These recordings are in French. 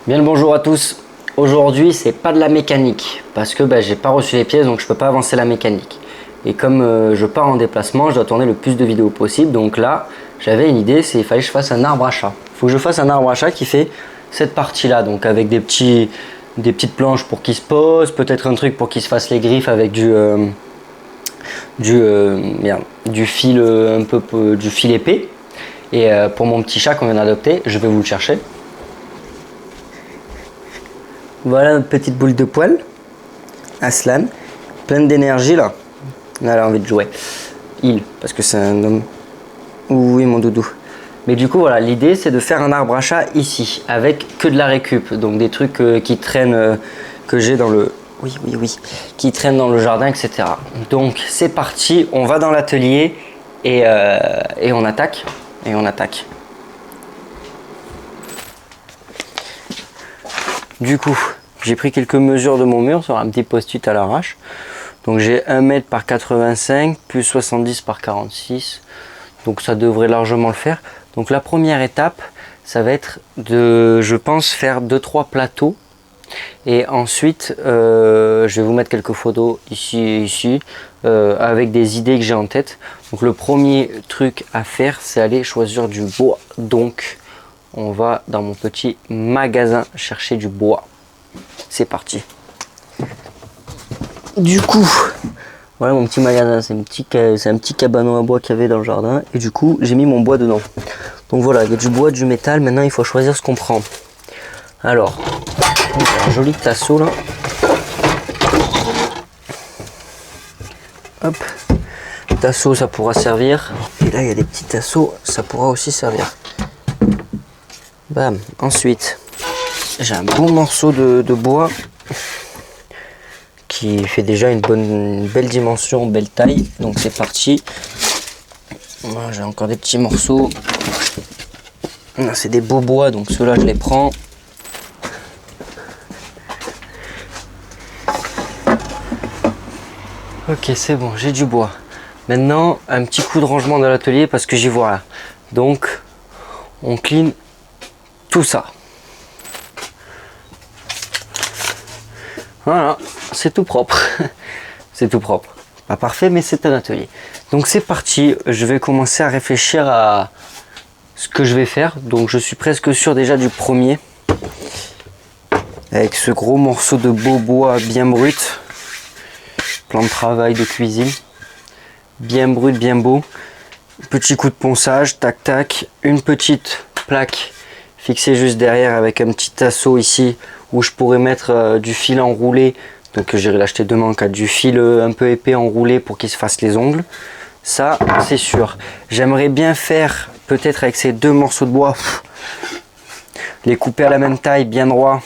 Bien le bonjour à tous. Aujourd'hui c'est pas de la mécanique parce que j'ai pas reçu les pièces, donc je peux pas avancer la mécanique. Et comme je pars en déplacement, je dois tourner le plus de vidéos possible. Donc là j'avais une idée, il fallait que je fasse un arbre à chat. Il faut que je fasse un arbre à chat qui fait cette partie là, donc avec des petites planches pour qu'il se pose, peut-être un truc pour qu'il se fasse les griffes avec du fil du fil épais. Et pour mon petit chat qu'on vient d'adopter, je vais vous le chercher. Voilà notre petite boule de poil, Aslan, pleine d'énergie là. Là, elle a envie de jouer. Parce que c'est un homme. Oui, mon doudou. Mais du coup, voilà, l'idée c'est de faire un arbre à chat ici, avec que de la récup. Donc des trucs qui traînent, que j'ai dans le. Oui, qui traînent dans le jardin, etc. Donc c'est parti, on va dans l'atelier et on attaque. Et on attaque. Du coup, j'ai pris quelques mesures de mon mur sur un petit post-it à l'arrache. Donc j'ai 1 m par 85 plus 70 par 46. Donc ça devrait largement le faire. Donc la première étape, ça va être de, je pense, faire 2-3 plateaux. Et ensuite, je vais vous mettre quelques photos ici et ici avec des idées que j'ai en tête. Donc le premier truc à faire, c'est aller choisir du bois. Donc on va dans mon petit magasin chercher du bois. C'est parti. Du coup, voilà mon petit magasin. C'est un petit cabanon à bois qu'il y avait dans le jardin. Et du coup, j'ai mis mon bois dedans. Donc voilà, il y a du bois, du métal. Maintenant, il faut choisir ce qu'on prend. Alors, un joli tasseau là. Hop. Tasseau, ça pourra servir. Et là, il y a des petits tasseaux, ça pourra aussi servir. Bam. Ensuite, j'ai un bon morceau de bois qui fait déjà une belle dimension, belle taille. Donc c'est parti. Voilà, j'ai encore des petits morceaux. Là, c'est des beaux bois, donc ceux-là, je les prends. Ok, c'est bon, j'ai du bois. Maintenant, un petit coup de rangement dans l'atelier parce que j'y vois rien. Donc, on clean tout ça. Voilà, c'est tout propre. C'est tout propre. Pas parfait, mais c'est un atelier. Donc c'est parti, je vais commencer à réfléchir à ce que je vais faire. Donc je suis presque sûr déjà du premier. Avec ce gros morceau de beau bois bien brut. Plan de travail de cuisine. Bien brut, bien beau. Petit coup de ponçage, tac tac. Une petite plaque fixée juste derrière avec un petit tasseau ici où je pourrais mettre du fil enroulé. Donc j'irai l'acheter demain en cas du fil un peu épais enroulé pour qu'il se fasse les ongles. Ça c'est sûr. J'aimerais bien faire peut-être avec ces deux morceaux de bois, les couper à la même taille, bien droit.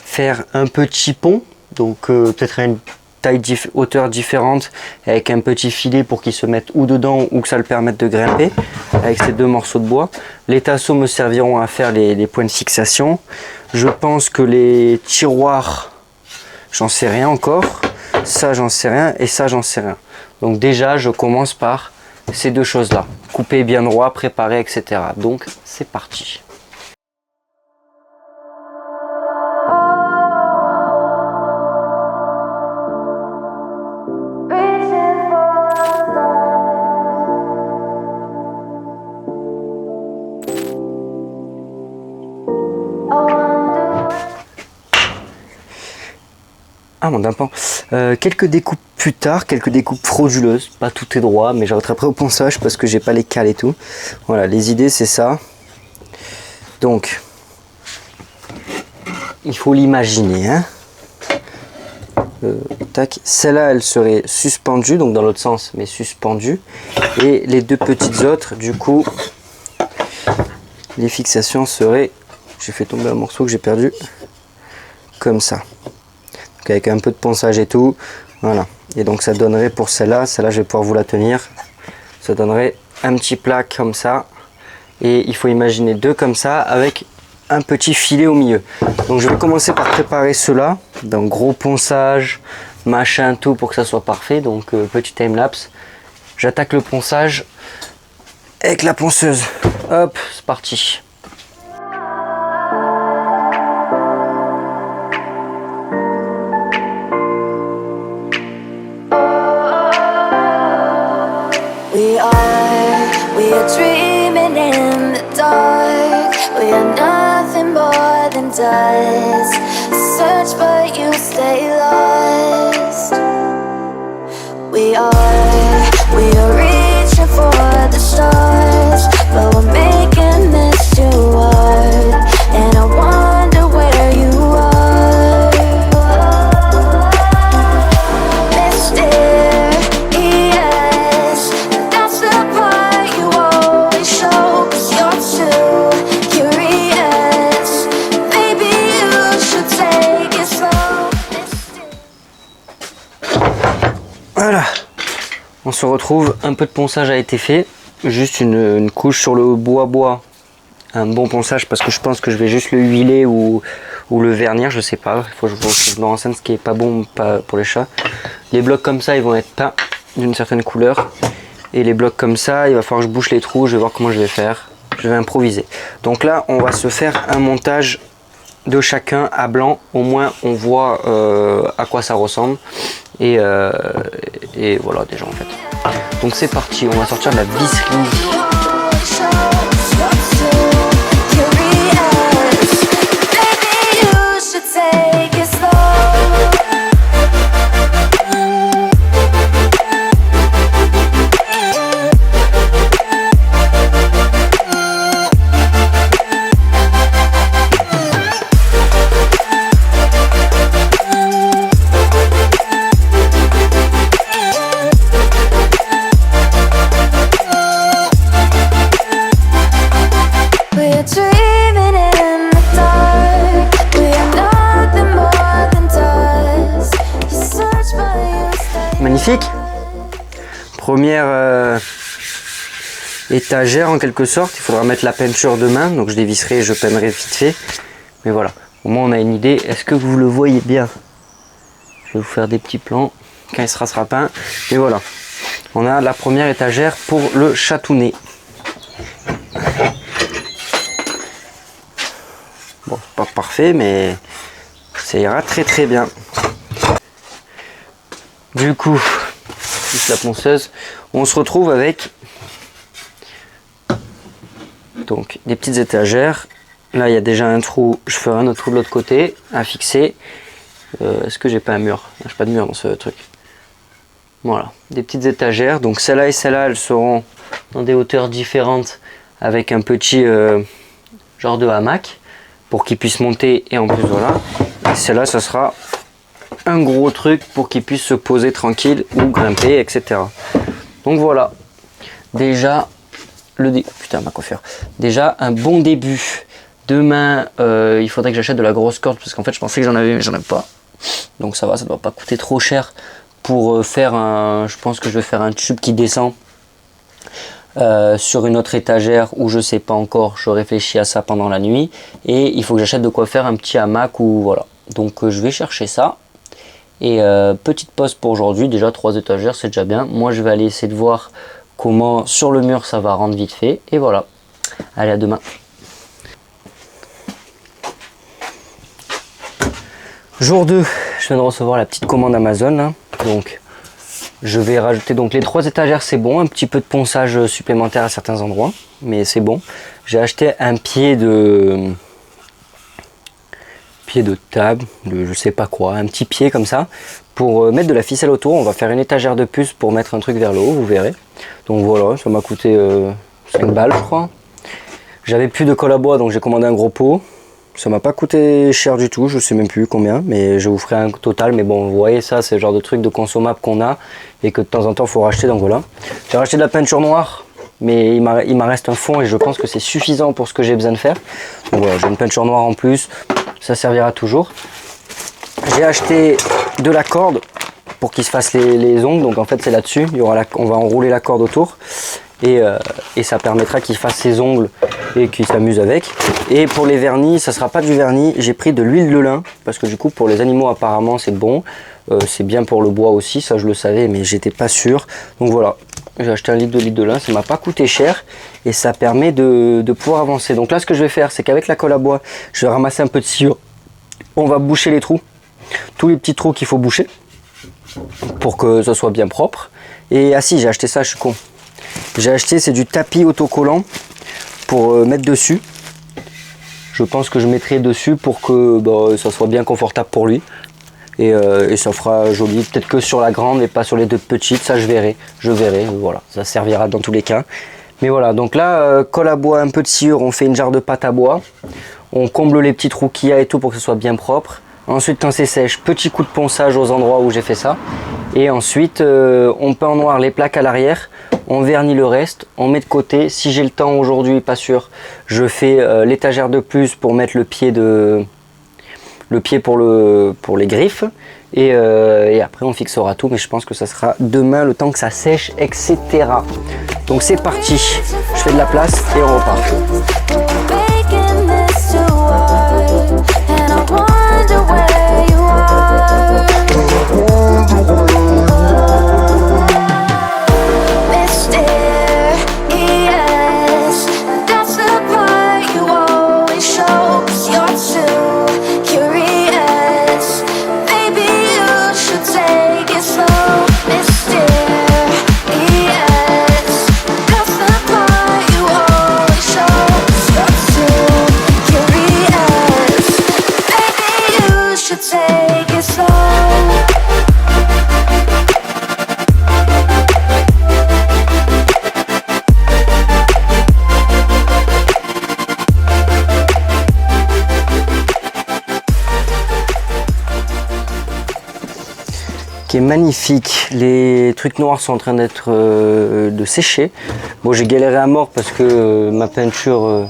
Faire un petit pont, donc peut-être à une hauteur différente avec un petit filet pour qu'il se mette ou dedans ou que ça le permette de grimper avec ces deux morceaux de bois. Les tasseaux me serviront à faire les points de fixation. Je pense que les tiroirs, j'en sais rien encore. Ça j'en sais rien et ça j'en sais rien. Donc déjà je commence par ces deux choses là. Couper bien droit, préparer, etc. Donc c'est parti. Ah mon tympan. Quelques découpes plus tard, quelques découpes frauduleuses, pas tout est droit, mais je rattraperai au ponçage parce que j'ai pas les cales et tout. Voilà, les idées c'est ça. Donc, il faut l'imaginer. Hein. Tac, celle-là elle serait suspendue, donc dans l'autre sens, mais suspendue. Et les deux petites autres, du coup, les fixations seraient, j'ai fait tomber un morceau que j'ai perdu, comme ça. Avec un peu de ponçage et tout, voilà. Et donc ça donnerait pour celle-là je vais pouvoir vous la tenir. Ça donnerait un petit plaque comme ça. Et il faut imaginer deux comme ça avec un petit filet au milieu. Donc je vais commencer par préparer cela. Donc gros ponçage, machin, tout pour que ça soit parfait. Donc petit time-lapse. J'attaque le ponçage avec la ponceuse. Hop, c'est parti. does. Search but you stay lost. We are reaching for the stars, but we're making this too hard. And I wonder where you are. Mysterious, that's the part you always show, 'cause you're too curious. Maybe you should take it slow. Voilà, on se retrouve, un peu de ponçage a été fait, juste une couche sur le bois, un bon ponçage parce que je pense que je vais juste le huiler ou le vernir, je sais pas, il faut que je me renseigne ce qui est pas bon pas pour les chats. Les blocs comme ça ils vont être peints d'une certaine couleur et les blocs comme ça il va falloir que je bouche les trous, je vais voir comment je vais faire, je vais improviser. Donc là on va se faire un montage de chacun à blanc, au moins on voit à quoi ça ressemble et voilà déjà en fait. Donc c'est parti, on va sortir de la visserie. Magnifique. Première étagère en quelque sorte, il faudra mettre la peinture demain, donc je dévisserai et je peinerai vite fait. Mais voilà, au moins on a une idée. Est-ce que vous le voyez bien? Je vais vous faire des petits plans quand il sera peint. Et voilà, on a la première étagère pour le chatounet. Bon, pas parfait, mais ça ira très très bien. Du coup, juste la ponceuse, on se retrouve avec donc des petites étagères. Là, il y a déjà un trou, je ferai un autre trou de l'autre côté à fixer. Est-ce que j'ai pas un mur? J'ai pas de mur dans ce truc. Voilà, des petites étagères. Donc celle-là et celle-là, elles seront dans des hauteurs différentes avec un petit genre de hamac pour qu'ils puissent monter et en plus voilà. Et celle-là, ça sera un gros truc pour qu'ils puissent se poser tranquille ou grimper, etc. Donc voilà, déjà putain ma coiffure. Déjà un bon début. Demain, il faudrait que j'achète de la grosse corde parce qu'en fait je pensais que j'en avais mais j'en ai pas. Donc ça va, ça doit pas coûter trop cher pour faire un. Je pense que je vais faire un tube qui descend sur une autre étagère où je sais pas encore. Je réfléchis à ça pendant la nuit et il faut que j'achète de quoi faire un petit hamac ou voilà. Donc je vais chercher ça. Et petite pause pour aujourd'hui, déjà 3 étagères c'est déjà bien. Moi je vais aller essayer de voir comment sur le mur ça va rendre vite fait. Et voilà, allez à demain. Jour 2, je viens de recevoir la petite commande Amazon là. Donc je vais rajouter donc les 3 étagères, c'est bon, un petit peu de ponçage supplémentaire à certains endroits, mais c'est bon. J'ai acheté un pied de table, je sais pas quoi, un petit pied comme ça pour mettre de la ficelle autour. On va faire une étagère de plus pour mettre un truc vers le haut, vous verrez. Donc voilà, ça m'a coûté 5 balles je crois. J'avais plus de colle à bois donc j'ai commandé un gros pot. Ça m'a pas coûté cher du tout, je sais même plus combien, mais je vous ferai un total. Mais bon, vous voyez, ça c'est le genre de truc de consommable qu'on a et que de temps en temps il faut racheter, donc voilà. J'ai racheté de la peinture noire, mais il m'en reste un fond et je pense que c'est suffisant pour ce que j'ai besoin de faire. Donc voilà, j'ai une peinture noire en plus, ça servira toujours. J'ai acheté de la corde pour qu'il se fasse les ongles, donc en fait c'est là-dessus, on va enrouler la corde autour. Et ça permettra qu'il fasse ses ongles et qu'il s'amuse avec. Et pour les vernis, ça sera pas du vernis, j'ai pris de l'huile de lin parce que du coup pour les animaux apparemment c'est bon, c'est bien pour le bois aussi, ça je le savais mais j'étais pas sûr. Donc voilà, j'ai acheté un litre de l'huile de lin, ça m'a pas coûté cher et ça permet de pouvoir avancer. Donc là ce que je vais faire c'est qu'avec la colle à bois, je vais ramasser un peu de sciure, on va boucher les trous, tous les petits trous qu'il faut boucher pour que ce soit bien propre. Et ah si, j'ai acheté ça, je suis con. J'ai acheté, c'est du tapis autocollant pour mettre dessus. je pense que je mettrai dessus pour que ça soit bien confortable pour lui. Et ça fera joli, peut-être que sur la grande et pas sur les deux petites, ça je verrai, voilà, ça servira dans tous les cas. Mais voilà, donc là, colle à bois, un peu de sciure, on fait une jarre de pâte à bois, on comble les petits trous qu'il y a et tout pour que ce soit bien propre. Ensuite, quand c'est sèche, petit coup de ponçage aux endroits où j'ai fait ça. Et ensuite, on peint en noir les plaques à l'arrière, on vernit le reste, on met de côté. Si j'ai le temps aujourd'hui, pas sûr, je fais l'étagère de plus pour mettre le pied pour les griffes et après on fixera tout, mais je pense que ça sera demain le temps que ça sèche, etc. Donc c'est parti, je fais de la place et on repart. Take it slow. Qui est magnifique, les trucs noirs sont en train d'être de sécher. Bon, j'ai galéré à mort parce que ma peinture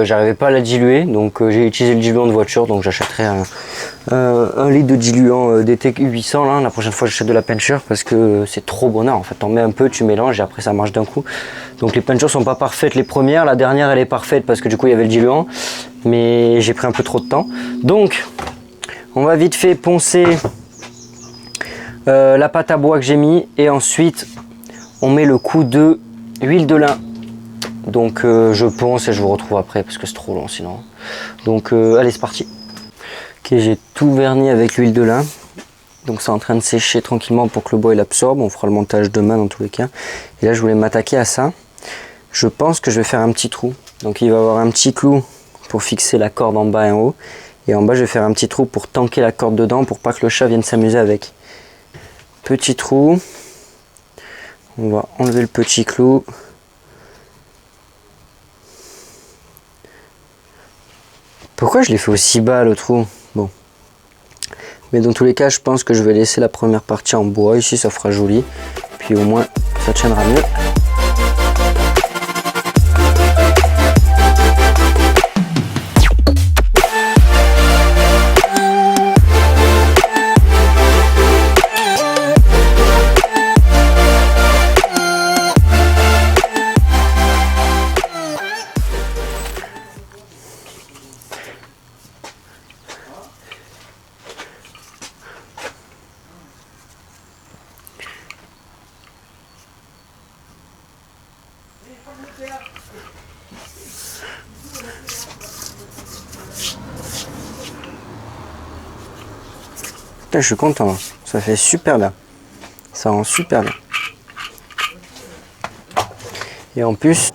j'arrivais pas à la diluer, donc j'ai utilisé le diluant de voiture, donc j'achèterai un litre de diluant DT 800 là, la prochaine fois j'achète de la peinture parce que c'est trop bonheur en fait, t'en mets un peu, tu mélanges et après ça marche d'un coup. Donc les peintures sont pas parfaites les premières, la dernière elle est parfaite parce que du coup il y avait le diluant, mais j'ai pris un peu trop de temps. Donc on va vite fait poncer la pâte à bois que j'ai mis et ensuite on met le coup de huile de lin. Donc je ponce et je vous retrouve après parce que c'est trop long sinon. Donc allez, c'est parti. Ok, j'ai tout verni avec l'huile de lin. Donc c'est en train de sécher tranquillement pour que le bois il absorbe. On fera le montage demain dans tous les cas. Et là je voulais m'attaquer à ça. Je pense que je vais faire un petit trou. Donc il va y avoir un petit clou pour fixer la corde en bas et en haut. Et en bas je vais faire un petit trou pour tanker la corde dedans pour pas que le chat vienne s'amuser avec. Petit trou. On va enlever le petit clou. Pourquoi je l'ai fait aussi bas le trou? Bon. Mais dans tous les cas, je pense que je vais laisser la première partie en bois. Ici, ça fera joli. Puis au moins, ça tiendra mieux. Putain, je suis content, ça fait super bien. Ça rend super bien. Et en plus,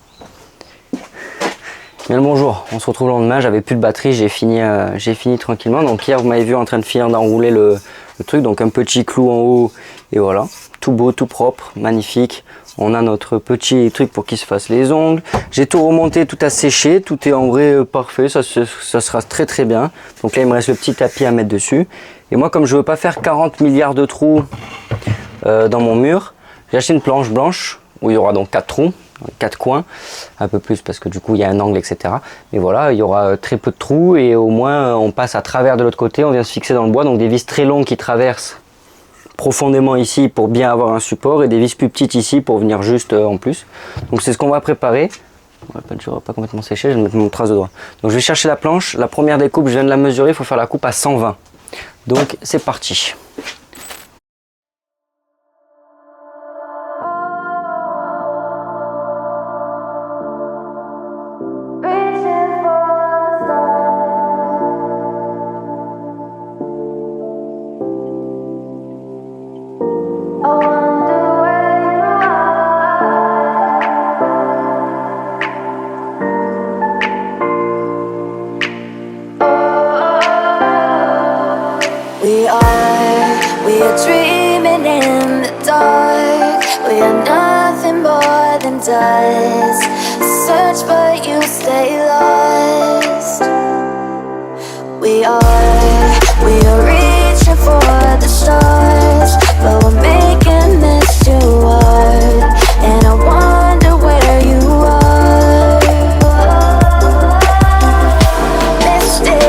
bien le bonjour, on se retrouve le lendemain, j'avais plus de batterie, j'ai fini tranquillement. Donc hier vous m'avez vu en train de finir d'enrouler le truc, donc un petit clou en haut et voilà, tout beau, tout propre, magnifique. On a notre petit truc pour qu'il se fasse les ongles. J'ai tout remonté, tout a séché, tout est en vrai parfait, ça sera très très bien. Donc là il me reste le petit tapis à mettre dessus. Et moi comme je veux pas faire 40 milliards de trous dans mon mur, j'ai acheté une planche blanche où il y aura donc 4 trous. 4 coins, un peu plus parce que du coup il y a un angle, etc. Mais voilà, il y aura très peu de trous et au moins on passe à travers de l'autre côté, on vient se fixer dans le bois, donc des vis très longues qui traversent profondément ici pour bien avoir un support et des vis plus petites ici pour venir juste en plus. Donc c'est ce qu'on va préparer. La peinture va pas complètement sécher, je vais mettre mon trace de doigt. Donc je vais chercher la planche, la première découpe, je viens de la mesurer, il faut faire la coupe à 120. Donc c'est parti. We're dreaming in the dark. We are nothing more than dust. Search but you stay lost. We are reaching for the stars, but we're making this too hard. And I wonder where you are. Mysterious,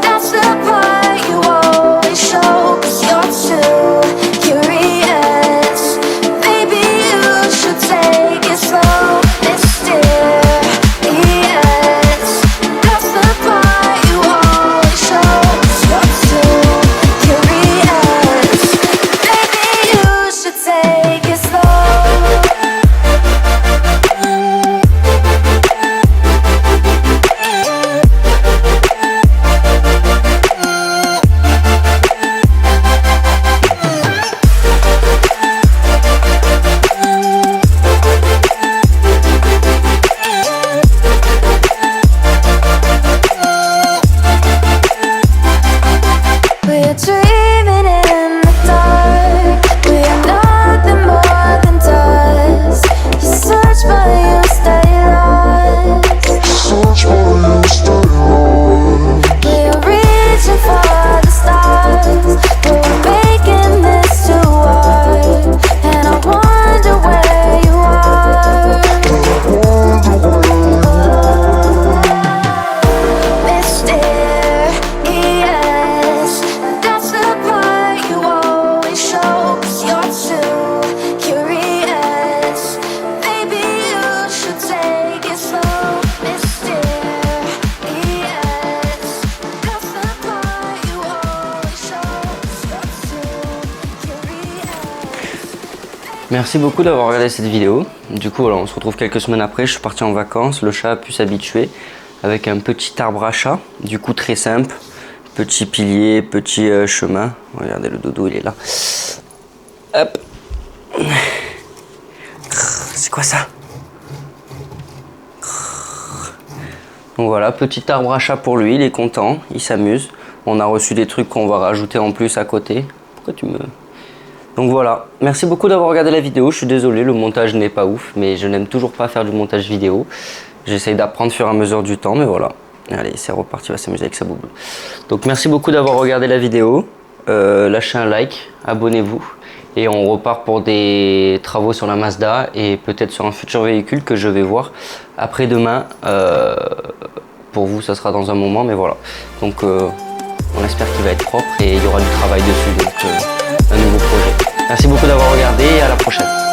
that's the part you always show, 'cause you're too curious. Maybe you should take it slow. Mysterious, that's the part you always show, 'cause you're too curious. Maybe you should take it slow. We're dreaming in the dark. We are nothing more than dust. You search but you stay lost. We're reaching for the stars, but we're making this too hard. And I wonder where you are. Mysterious, that's the part you always show, 'cause you're too curious. Maybe you should take it slow. Mysterious, that's the part you always show, 'cause you're too curious. Merci beaucoup d'avoir regardé cette vidéo. Du coup, voilà, on se retrouve quelques semaines après. Je suis parti en vacances. Le chat a pu s'habituer avec un petit arbre à chat. Du coup, très simple. Petit pilier, petit chemin. Regardez, le dodo, il est là. Hop. C'est quoi ça? Donc voilà, petit arbre à chat pour lui. Il est content, il s'amuse. On a reçu des trucs qu'on va rajouter en plus à côté. Pourquoi tu me... Donc voilà, merci beaucoup d'avoir regardé la vidéo. Je suis désolé, le montage n'est pas ouf, mais je n'aime toujours pas faire du montage vidéo. J'essaye d'apprendre au fur et à mesure du temps, mais voilà. Allez, c'est reparti, il va s'amuser avec sa bouboule. Donc merci beaucoup d'avoir regardé la vidéo. Lâchez un like, abonnez-vous. Et on repart pour des travaux sur la Mazda et peut-être sur un futur véhicule que je vais voir après-demain. Pour vous, ça sera dans un moment, mais voilà. Donc on espère qu'il va être propre et il y aura du travail dessus. Donc un nouveau projet. Merci beaucoup d'avoir regardé et à la prochaine.